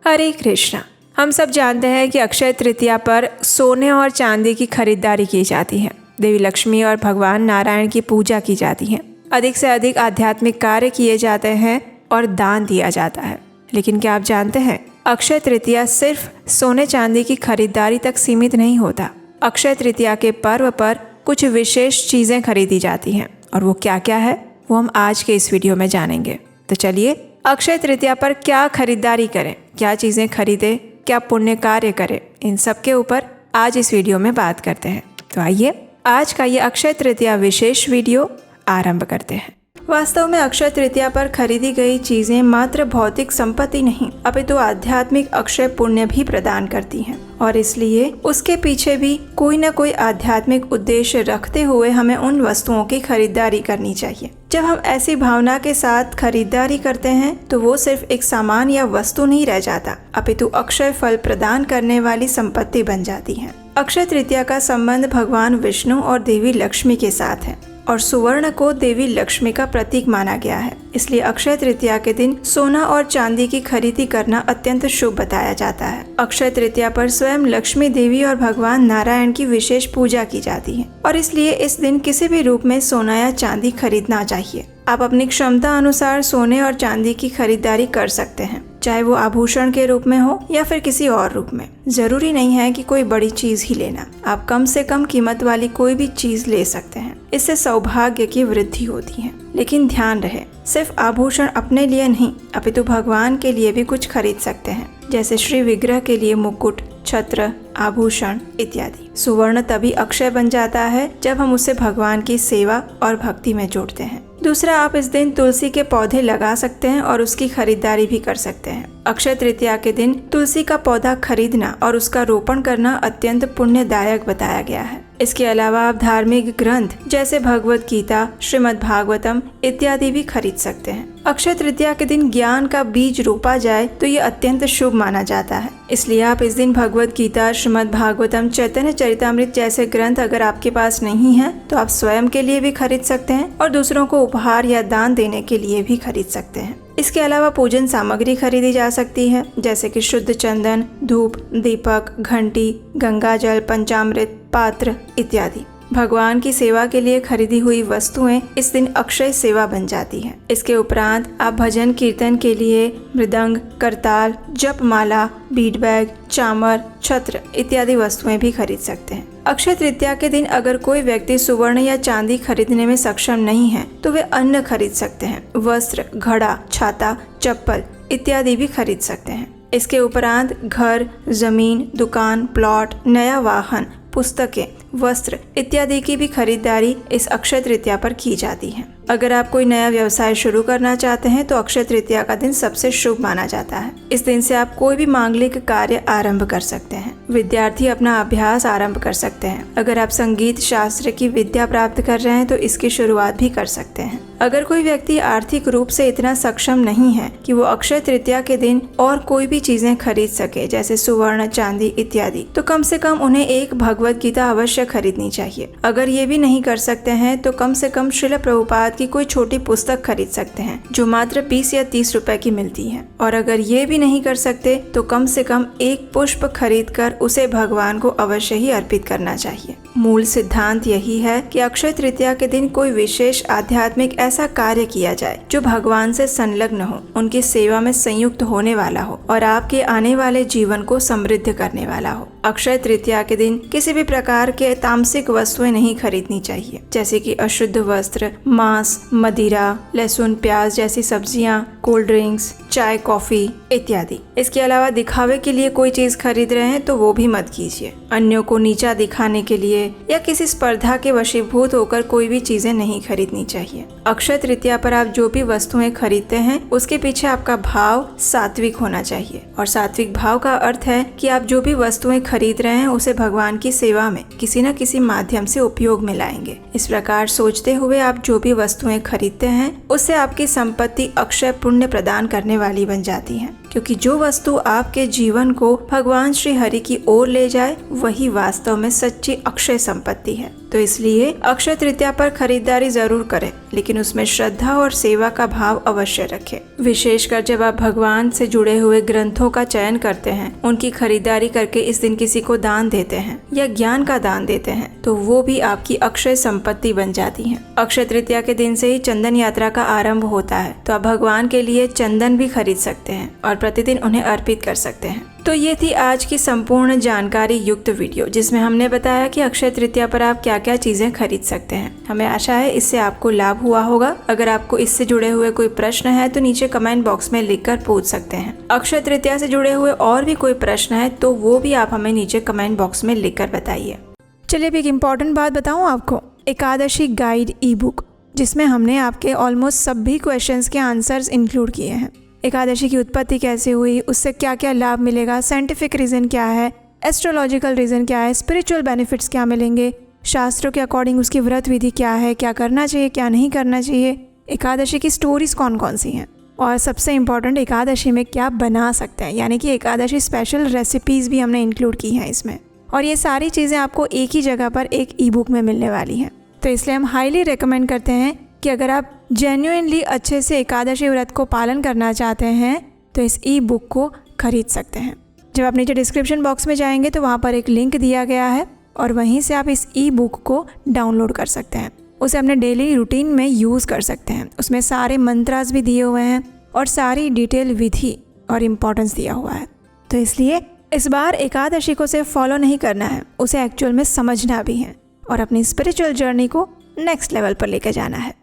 हरे कृष्णा। हम सब जानते हैं कि अक्षय तृतीया पर सोने और चांदी की खरीदारी की जाती है। देवी लक्ष्मी और भगवान नारायण की पूजा की जाती है। अधिक से अधिक आध्यात्मिक कार्य किए जाते हैं और दान दिया जाता है। लेकिन क्या आप जानते हैं, अक्षय तृतीया सिर्फ सोने चांदी की खरीदारी तक सीमित नहीं होता। अक्षय तृतीया के पर्व पर कुछ विशेष चीज़ें खरीदी जाती हैं, और वो क्या क्या है वो हम आज के इस वीडियो में जानेंगे। तो चलिए, अक्षय तृतीया पर क्या खरीदारी करें, क्या चीज़ें खरीदें, क्या पुण्य कार्य करें, इन सब के ऊपर आज इस वीडियो में बात करते हैं। तो आइए आज का ये अक्षय तृतीया विशेष वीडियो आरंभ करते हैं। वास्तव में अक्षय तृतीया पर खरीदी गई चीजें मात्र भौतिक संपत्ति नहीं, अपितु आध्यात्मिक अक्षय पुण्य भी प्रदान करती हैं, और इसलिए उसके पीछे भी कोई न कोई आध्यात्मिक उद्देश्य रखते हुए हमें उन वस्तुओं की खरीदारी करनी चाहिए। जब हम ऐसी भावना के साथ खरीदारी करते हैं तो वो सिर्फ एक सामान या वस्तु नहीं रह जाता, अपितु अक्षय फल प्रदान करने वाली संपत्ति बन जाती है। अक्षय तृतीया का संबंध भगवान विष्णु और देवी लक्ष्मी के साथ है, और सुवर्ण को देवी लक्ष्मी का प्रतीक माना गया है। इसलिए अक्षय तृतीया के दिन सोना और चांदी की खरीदी करना अत्यंत शुभ बताया जाता है। अक्षय तृतीया पर स्वयं लक्ष्मी देवी और भगवान नारायण की विशेष पूजा की जाती है, और इसलिए इस दिन किसी भी रूप में सोना या चांदी खरीदना चाहिए। आप अपनी क्षमता अनुसार सोने और चांदी की खरीदारी कर सकते हैं, चाहे वो आभूषण के रूप में हो या फिर किसी और रूप में। जरूरी नहीं है कि कोई बड़ी चीज ही लेना, आप कम से कम कीमत वाली कोई भी चीज ले सकते हैं। इससे सौभाग्य की वृद्धि होती है। लेकिन ध्यान रहे, सिर्फ आभूषण अपने लिए नहीं, अपितु भगवान के लिए भी कुछ खरीद सकते हैं, जैसे श्री विग्रह के लिए मुकुट, छत्र, आभूषण इत्यादि। सुवर्ण तभी अक्षय बन जाता है जब हम उसे भगवान की सेवा और भक्ति में जोड़ते हैं। दूसरा, आप इस दिन तुलसी के पौधे लगा सकते हैं और उसकी खरीदारी भी कर सकते हैं। अक्षय तृतीया के दिन तुलसी का पौधा खरीदना और उसका रोपण करना अत्यंत पुण्यदायक बताया गया है। इसके अलावा आप धार्मिक ग्रंथ जैसे भगवत गीता, श्रीमद् भागवतम इत्यादि भी खरीद सकते हैं। अक्षय तृतीया के दिन ज्ञान का बीज रोपा जाए तो ये अत्यंत शुभ माना जाता है। इसलिए आप इस दिन भगवत गीता, श्रीमद् भागवतम, चैतन्य चरितामृत जैसे ग्रंथ अगर आपके पास नहीं है तो आप स्वयं के लिए भी खरीद सकते हैं और दूसरों को उपहार या दान देने के लिए भी खरीद सकते हैं। इसके अलावा पूजन सामग्री खरीदी जा सकती है, जैसे कि शुद्ध चंदन, धूप, दीपक, घंटी, गंगाजल, पंचामृत, पात्र इत्यादि। भगवान की सेवा के लिए खरीदी हुई वस्तुएं इस दिन अक्षय सेवा बन जाती हैं। इसके उपरांत आप भजन कीर्तन के लिए मृदंग, करताल, जपमाला, बीट बैग, चामर, छत्र इत्यादि वस्तुएं भी खरीद सकते हैं। अक्षय तृतीया के दिन अगर कोई व्यक्ति सुवर्ण या चांदी खरीदने में सक्षम नहीं है तो वे अन्न खरीद सकते हैं। वस्त्र, घड़ा, छाता, चप्पल इत्यादि भी खरीद सकते हैं। इसके उपरांत घर, जमीन, दुकान, प्लॉट, नया वाहन, पुस्तकें, वस्त्र इत्यादि की भी खरीदारी इस अक्षय तृतीया पर की जाती है। अगर आप कोई नया व्यवसाय शुरू करना चाहते हैं तो अक्षय तृतीया का दिन सबसे शुभ माना जाता है। इस दिन से आप कोई भी मांगलिक कार्य आरंभ कर सकते हैं। विद्यार्थी अपना अभ्यास आरंभ कर सकते हैं। अगर आप संगीत शास्त्र की विद्या प्राप्त कर रहे हैं तो इसकी शुरुआत भी कर सकते हैं। अगर कोई व्यक्ति आर्थिक रूप से इतना सक्षम नहीं है कि वो अक्षय तृतीया के दिन और कोई भी चीजें खरीद सके, जैसे सुवर्ण, चांदी इत्यादि, तो कम से कम उन्हें एक भगवत गीता अवश्य खरीदनी चाहिए। अगर ये भी नहीं कर सकते हैं तो कम से कम श्रील प्रभुपाद की कोई छोटी पुस्तक खरीद सकते हैं, जो मात्र 20 या 30 रुपए की मिलती है। और अगर ये भी नहीं कर सकते तो कम से कम एक पुष्प खरीद कर उसे भगवान को अवश्य ही अर्पित करना चाहिए। मूल सिद्धांत यही है कि अक्षय तृतीया के दिन कोई विशेष आध्यात्मिक ऐसा कार्य किया जाए जो भगवान से संलग्न हो, उनकी सेवा में संयुक्त होने वाला हो और आपके आने वाले जीवन को समृद्ध करने वाला हो। अक्षय तृतीया के दिन किसी भी प्रकार के तामसिक वस्तुएं नहीं खरीदनी चाहिए, जैसे कि अशुद्ध वस्त्र, मांस, मदिरा, लहसुन, प्याज जैसी सब्जियां, कोल्ड ड्रिंक्स, चाय, कॉफी इत्यादि। इसके अलावा दिखावे के लिए कोई चीज खरीद रहे हैं तो वो भी मत कीजिए। अन्यों को नीचा दिखाने के लिए या किसी स्पर्धा के वशीभूत होकर कोई भी चीजें नहीं खरीदनी चाहिए। अक्षय तृतीया पर आप जो भी वस्तुएं खरीदते हैं उसके पीछे आपका भाव सात्विक होना चाहिए, और सात्विक भाव का अर्थ है कि आप जो भी वस्तुएं खरीद रहे हैं उसे भगवान की सेवा में किसी न किसी माध्यम से उपयोग में लाएंगे। इस प्रकार सोचते हुए आप जो भी वस्तुएं खरीदते हैं उससे आपकी संपत्ति अक्षय पुण्य प्रदान करने वाली बन जाती है। क्योंकि जो वस्तु आपके जीवन को भगवान श्री हरि की ओर ले जाए वही वास्तव में सच्ची अक्षय संपत्ति है। तो इसलिए अक्षय तृतीया पर खरीदारी जरूर करें, लेकिन उसमें श्रद्धा और सेवा का भाव अवश्य रखें। विशेषकर जब आप भगवान से जुड़े हुए ग्रंथों का चयन करते हैं, उनकी खरीदारी करके इस दिन किसी को दान देते हैं या ज्ञान का दान देते हैं, तो वो भी आपकी अक्षय संपत्ति बन जाती है। अक्षय तृतीया के दिन से ही चंदन यात्रा का आरंभ होता है, तो आप भगवान के लिए चंदन भी खरीद सकते हैं और प्रतिदिन उन्हें अर्पित कर सकते हैं। तो ये थी आज की संपूर्ण जानकारी युक्त वीडियो, जिसमें हमने बताया कि अक्षय तृतीया पर आप क्या क्या चीजें खरीद सकते हैं। हमें आशा है इससे आपको लाभ हुआ होगा। अगर आपको इससे जुड़े हुए कोई प्रश्न है तो नीचे कमेंट बॉक्स में लिखकर पूछ सकते हैं। अक्षय तृतीया से जुड़े हुए और भी कोई प्रश्न है तो वो भी आप हमें नीचे कमेंट बॉक्स में लिखकर बताइए। चलिए अभी एक इम्पॉर्टेंट बात बताऊँ आपको, एकादशी गाइड ई बुक, जिसमें हमने आपके ऑलमोस्ट सभी क्वेश्चंस के आंसर्स इंक्लूड किए हैं। एकादशी की उत्पत्ति कैसे हुई, उससे क्या क्या लाभ मिलेगा, साइंटिफिक रीज़न क्या है, एस्ट्रोलॉजिकल रीज़न क्या है, स्पिरिचुअल बेनिफिट्स क्या मिलेंगे, शास्त्रों के अकॉर्डिंग उसकी व्रत विधि क्या है, क्या करना चाहिए क्या नहीं करना चाहिए, एकादशी की स्टोरीज कौन कौन सी हैं, और सबसे इम्पॉर्टेंट एकादशी में क्या बना सकते हैं, यानी कि एकादशी स्पेशल रेसिपीज़ भी हमने इंक्लूड की हैं इसमें। और ये सारी चीज़ें आपको एक ही जगह पर एक ई बुक में मिलने वाली हैं। तो इसलिए हम हाईली रिकमेंड करते हैं कि अगर आप जेन्युइनली अच्छे से एकादशी व्रत को पालन करना चाहते हैं तो इस ई बुक को खरीद सकते हैं। जब आप नीचे डिस्क्रिप्शन बॉक्स में जाएंगे तो वहाँ पर एक लिंक दिया गया है और वहीं से आप इस ई बुक को डाउनलोड कर सकते हैं। उसे अपने डेली रूटीन में यूज़ कर सकते हैं। उसमें सारे मंत्रास भी दिए हुए हैं और सारी डिटेल विधि और इम्पोर्टेंस दिया हुआ है। तो इसलिए इस बार एकादशी को सिर्फ फॉलो नहीं करना है, उसे एक्चुअल में समझना भी है और अपनी स्पिरिचुअल जर्नी को नेक्स्ट लेवल पर लेकर जाना है।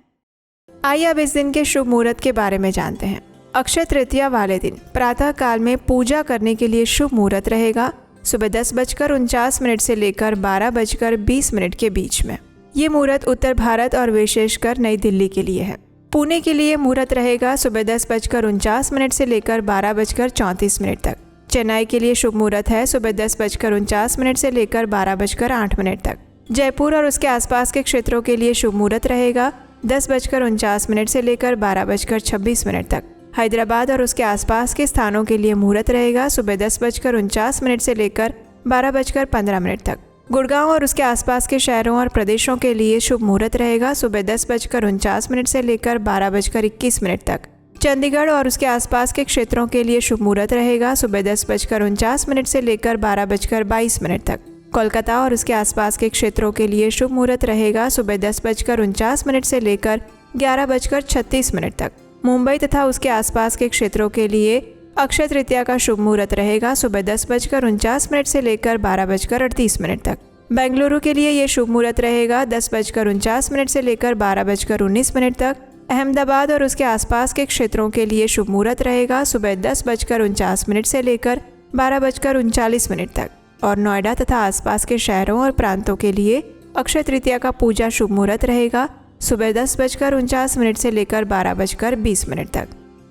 आइए अब इस दिन के शुभ मुहूर्त के बारे में जानते हैं। अक्षय तृतीया वाले दिन प्रातः काल में पूजा करने के लिए शुभ मुहूर्त रहेगा सुबह 10:49 से लेकर 12:20 के बीच में। ये मुहूर्त उत्तर भारत और विशेषकर नई दिल्ली के लिए है। पुणे के लिए मुहूर्त रहेगा सुबह 10:49 से लेकर 12:34 तक। चेन्नई के लिए शुभ मुहूर्त है सुबह 10:49 से लेकर 12:08 तक। जयपुर और उसके आसपास के क्षेत्रों के लिए शुभ मुहूर्त रहेगा 10:49 से लेकर 12:26 तक। हैदराबाद और उसके आसपास के स्थानों के लिए मुहूर्त रहेगा सुबह 10:49 से लेकर 12:15 तक। गुड़गांव और उसके आसपास के शहरों और प्रदेशों के लिए शुभ मुहूर्त रहेगा सुबह 10:49 से लेकर 12:21 तक। चंडीगढ़ और उसके आसपास के क्षेत्रों के लिए शुभ मुहूर्त रहेगा सुबह 10:49 से लेकर 12:22 तक। कोलकाता और उसके आसपास के क्षेत्रों के लिए शुभ मुहूर्त रहेगा सुबह 10:49 से लेकर 11:36 तक। मुंबई तथा उसके आसपास के क्षेत्रों के लिए अक्षय तृतीया का शुभ मुहूर्त रहेगा सुबह 10:49 से लेकर 12:38 तक। बेंगलुरु के लिए ये शुभ मुहूर्त रहेगा 10:49 से लेकर 12:19 तक। अहमदाबाद और उसके आसपास के क्षेत्रों के लिए शुभ मुहूर्त रहेगा सुबह 10:49 से लेकर 12:39 तक। और नोएडा तथा आसपास के शहरों और प्रांतों के लिए अक्षय तृतीया का पूजा शुभ मुहूर्त रहेगा सुबह 10:49 से लेकर 12:20 तक।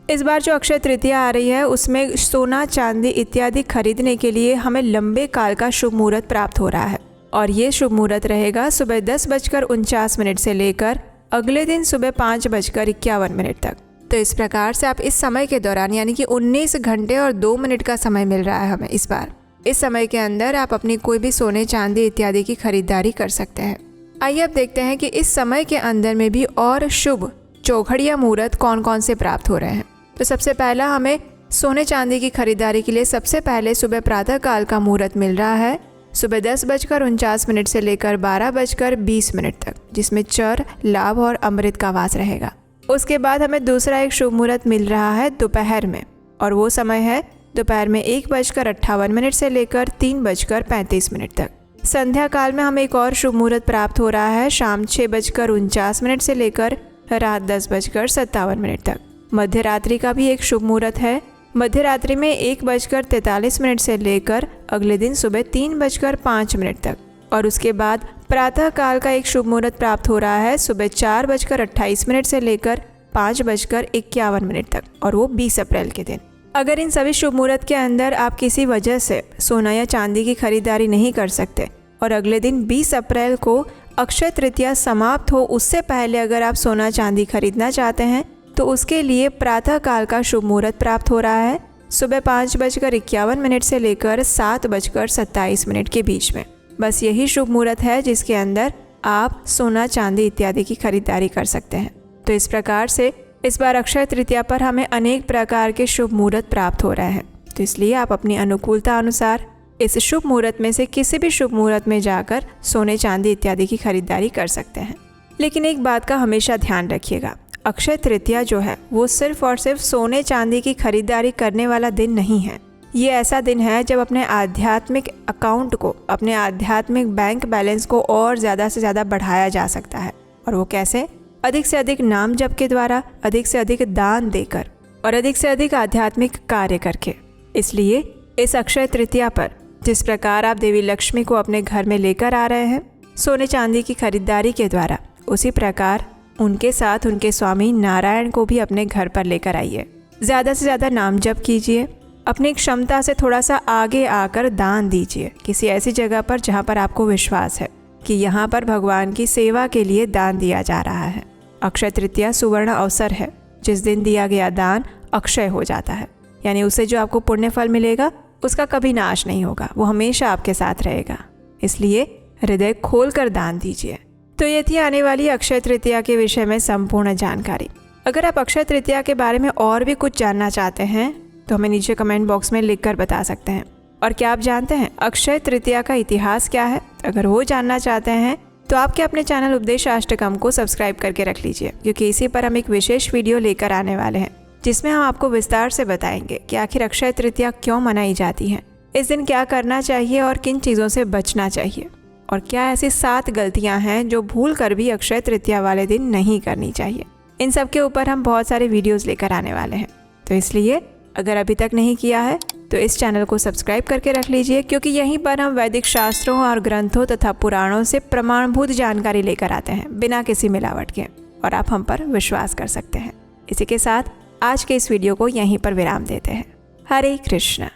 इस बार जो अक्षय तृतीया आ रही है उसमें सोना चांदी इत्यादि खरीदने के लिए हमें लंबे काल का शुभ मुहूर्त प्राप्त हो रहा है और ये शुभ मुहूर्त रहेगा सुबह 10:49 से लेकर अगले दिन सुबह 5:51 तक। तो इस प्रकार से आप इस समय के दौरान यानी कि 19 घंटे और 2 मिनट का समय मिल रहा है हमें इस बार। इस समय के अंदर आप अपनी कोई भी सोने चांदी इत्यादि की खरीदारी कर सकते हैं। आइए अब देखते हैं कि इस समय के अंदर में भी और शुभ चौघड़िया मुहूर्त कौन कौन से प्राप्त हो रहे हैं। तो सबसे पहला हमें सोने चांदी की खरीदारी के लिए सबसे पहले सुबह प्रातः काल का मुहूर्त मिल रहा है सुबह 10:49 से लेकर 12:20 तक, जिसमें चर लाभ और अमृत का वास रहेगा। उसके बाद हमें दूसरा एक शुभ मुहूर्त मिल रहा है दोपहर में और वो समय है दोपहर में 1:58 से लेकर 3:35 तक। संध्या काल में हमें एक और शुभ मुहूर्त प्राप्त हो रहा है शाम 6:49 से लेकर रात 10:57 तक। मध्य रात्रि का भी एक शुभ मुहूर्त है। मध्य रात्रि में 1:43 से लेकर अगले दिन सुबह 3:05 तक। और उसके बाद प्रातः काल का एक शुभ मुहूर्त प्राप्त हो रहा है सुबह 4:28 से लेकर 5:51 तक और वो 20 अप्रैल के दिन। अगर इन सभी शुभ मुहूर्त के अंदर आप किसी वजह से सोना या चांदी की खरीदारी नहीं कर सकते और अगले दिन 20 अप्रैल को अक्षय तृतीया समाप्त हो उससे पहले अगर आप सोना चांदी खरीदना चाहते हैं तो उसके लिए प्रातः काल का शुभ मुहूर्त प्राप्त हो रहा है सुबह 5:51 से लेकर 7:27 के बीच में। बस यही शुभ मुहूर्त है जिसके अंदर आप सोना चांदी इत्यादि की खरीदारी कर सकते हैं। तो इस प्रकार से इस बार अक्षय तृतीया पर हमें अनेक प्रकार के शुभ मुहूर्त प्राप्त हो रहे हैं। तो इसलिए आप अपनी अनुकूलता अनुसार इस शुभ मुहूर्त में से किसी भी शुभ मुहूर्त में जाकर सोने चांदी इत्यादि की खरीदारी कर सकते हैं। लेकिन एक बात का हमेशा ध्यान रखिएगा, अक्षय तृतीया जो है वो सिर्फ और सिर्फ सोने चांदी की खरीदारी करने वाला दिन नहीं है। ये ऐसा दिन है जब अपने आध्यात्मिक अकाउंट को, अपने आध्यात्मिक बैंक बैलेंस को और ज़्यादा से ज़्यादा बढ़ाया जा सकता है। और वो कैसे? अधिक से अधिक नाम जप के द्वारा, अधिक से अधिक दान देकर और अधिक से अधिक आध्यात्मिक कार्य करके। इसलिए इस अक्षय तृतीया पर जिस प्रकार आप देवी लक्ष्मी को अपने घर में लेकर आ रहे हैं सोने चांदी की खरीदारी के द्वारा, उसी प्रकार उनके साथ उनके स्वामी नारायण को भी अपने घर पर लेकर आइए। ज़्यादा से ज़्यादा नाम जप कीजिए, अपनी क्षमता से थोड़ा सा आगे आकर दान दीजिए किसी ऐसी जगह पर जहाँ पर आपको विश्वास है कि यहाँ पर भगवान की सेवा के लिए दान दिया जा रहा है। अक्षय तृतीया सुवर्ण अवसर है, जिस दिन दिया गया दान अक्षय हो जाता है, यानी उससे जो आपको पुण्य फल मिलेगा उसका कभी नाश नहीं होगा, वो हमेशा आपके साथ रहेगा। इसलिए हृदय खोलकर दान दीजिए। तो ये थी आने वाली अक्षय तृतीया के विषय में संपूर्ण जानकारी। अगर आप अक्षय तृतीया के बारे में और भी कुछ जानना चाहते हैं तो हमें नीचे कमेंट बॉक्स में लिखकर बता सकते हैं। और क्या आप जानते हैं अक्षय तृतीया का इतिहास क्या है? अगर वो जानना चाहते हैं तो आपके अपने चैनल उपदेश अष्टकम को सब्सक्राइब करके रख लीजिए, क्योंकि इसी पर हम एक विशेष वीडियो लेकर आने वाले हैं जिसमें हम आपको विस्तार से बताएंगे कि आखिर अक्षय तृतीया क्यों मनाई जाती है, इस दिन क्या करना चाहिए और किन चीज़ों से बचना चाहिए, और क्या ऐसी 7 गलतियां हैं जो भूल कर भी अक्षय तृतीया वाले दिन नहीं करनी चाहिए। इन सब के ऊपर हम बहुत सारे वीडियोस लेकर आने वाले हैं। तो इसलिए अगर अभी तक नहीं किया है तो इस चैनल को सब्सक्राइब करके रख लीजिए, क्योंकि यहीं पर हम वैदिक शास्त्रों और ग्रंथों तथा पुराणों से प्रमाणभूत जानकारी लेकर आते हैं बिना किसी मिलावट के, और आप हम पर विश्वास कर सकते हैं। इसी के साथ आज के इस वीडियो को यहीं पर विराम देते हैं। हरे कृष्ण।